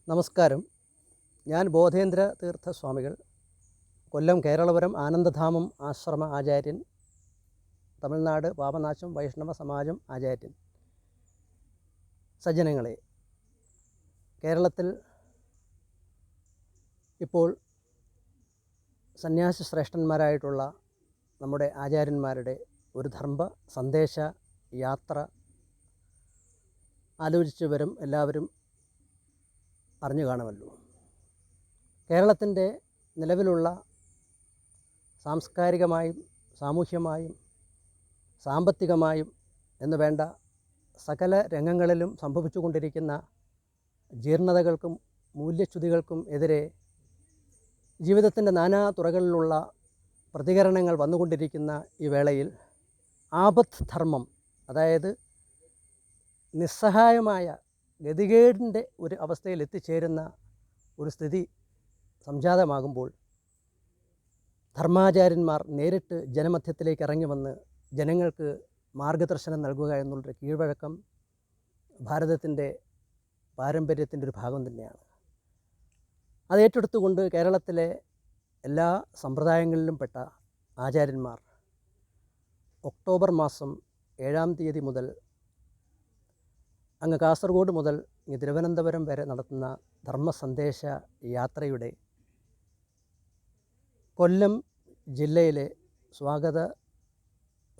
നമസ്കാരം. ഞാൻ ബോധേന്ദ്ര തീർത്ഥ സ്വാമികൾ, കൊല്ലം കേരളപുരം ആനന്ദധാമം ആശ്രമ ആചാര്യൻ, തമിഴ്നാട് പാപനാശം വൈഷ്ണവ സമാജം ആചാര്യൻ. സജ്ജനങ്ങളെ, കേരളത്തിൽ ഇപ്പോൾ സന്യാസി ശ്രേഷ്ഠന്മാരായിട്ടുള്ള നമ്മുടെ ആചാര്യന്മാരുടെ ഒരു ധർമ്മ സന്ദേശ യാത്ര ആലോചിച്ച് വരും എല്ലാവരും അറിഞ്ഞു കാണുമല്ലോ. കേരളത്തിൻ്റെ നിലവിലുള്ള സാംസ്കാരികമായും സാമൂഹ്യമായും സാമ്പത്തികമായും എന്ന് വേണ്ട സകല രംഗങ്ങളിലും സംഭവിച്ചുകൊണ്ടിരിക്കുന്ന ജീർണതകൾക്കും മൂല്യച്യുതികൾക്കും എതിരെ ജീവിതത്തിൻ്റെ നാനാ തുറകളിലുള്ള പ്രതികരണങ്ങൾ വന്നുകൊണ്ടിരിക്കുന്ന ഈ വേളയിൽ ആപത്ത് ധർമ്മം, അതായത് നിസ്സഹായമായ ഗതികേടിൻ്റെ ഒരു അവസ്ഥയിൽ എത്തിച്ചേരുന്ന ഒരു സ്ഥിതി സംജാതമാകുമ്പോൾ ധർമാചാര്യന്മാർ നേരിട്ട് ജനമധ്യത്തിലേക്ക് ഇറങ്ങി വന്ന് ജനങ്ങൾക്ക് മാർഗദർശനം നൽകുക എന്നുള്ളൊരു കീഴ്വഴക്കം ഭാരതത്തിൻ്റെ പാരമ്പര്യത്തിൻ്റെ ഒരു ഭാഗം തന്നെയാണ്. അത് ഏറ്റെടുത്തുകൊണ്ട് കേരളത്തിലെ എല്ലാ സമ്പ്രദായങ്ങളിലും പെട്ട ആചാര്യന്മാർ ഒക്ടോബർ മാസം 7-ാം തീയതി മുതൽ അങ്ങ് കാസർഗോഡ് മുതൽ തിരുവനന്തപുരം വരെ നടത്തുന്ന ധർമ്മസന്ദേശ യാത്രയുടെ കൊല്ലം ജില്ലയിലെ സ്വാഗത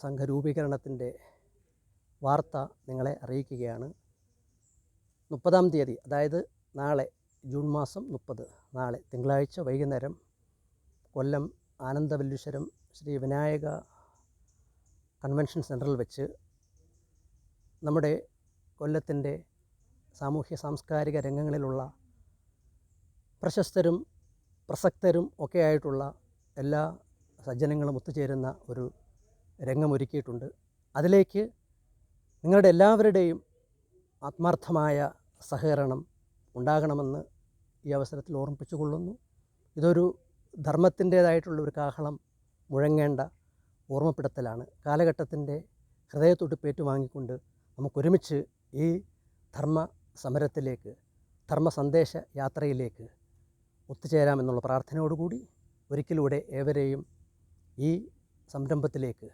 സംഘരൂപീകരണത്തിൻ്റെ വാർത്ത നിങ്ങളെ അറിയിക്കുകയാണ്. 30-ാം തീയതി, അതായത് നാളെ ജൂൺ മാസം 30, നാളെ തിങ്കളാഴ്ച വൈകുന്നേരം കൊല്ലം ആനന്ദവല്ലീശ്വരം ശ്രീ വിനായക കൺവെൻഷൻ സെൻറ്ററിൽ വെച്ച് നമ്മുടെ കൊല്ലത്തിൻ്റെ സാമൂഹ്യ സാംസ്കാരിക രംഗങ്ങളിലുള്ള പ്രശസ്തരും പ്രസക്തരും ഒക്കെ ആയിട്ടുള്ള എല്ലാ സജ്ജനങ്ങളും ഒത്തുചേരുന്ന ഒരു രംഗമൊരുക്കിയിട്ടുണ്ട്. അതിലേക്ക് നിങ്ങളുടെ എല്ലാവരുടെയും ആത്മാർത്ഥമായ സഹകരണം ഉണ്ടാകണമെന്ന് ഈ അവസരത്തിൽ ഓർമ്മിപ്പിച്ചുകൊള്ളുന്നു. ഇതൊരു ധർമ്മത്തിൻ്റേതായിട്ടുള്ള ഒരു കാഹളം മുഴങ്ങേണ്ട ഓർമ്മപ്പെടുത്തലാണ്. കാലഘട്ടത്തിൻ്റെ ഹൃദയത്തുടിപ്പേറ്റു വാങ്ങിക്കൊണ്ട് നമുക്കൊരുമിച്ച് ഈ ധർമ്മ സമരത്തിലേക്ക്, ധർമ്മ സന്ദേശ യാത്രയിലേക്ക് ഒത്തുചേരാമെന്നുള്ള പ്രാർത്ഥനയോടുകൂടി ഒരിക്കലൂടെ ഏവരെയും ഈ സംരംഭത്തിലേക്ക്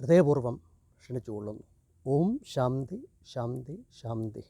ഹൃദയപൂർവ്വം ക്ഷണിച്ചുകൊള്ളുന്നു. ഓം ശാന്തി ശാന്തി ശാന്തി.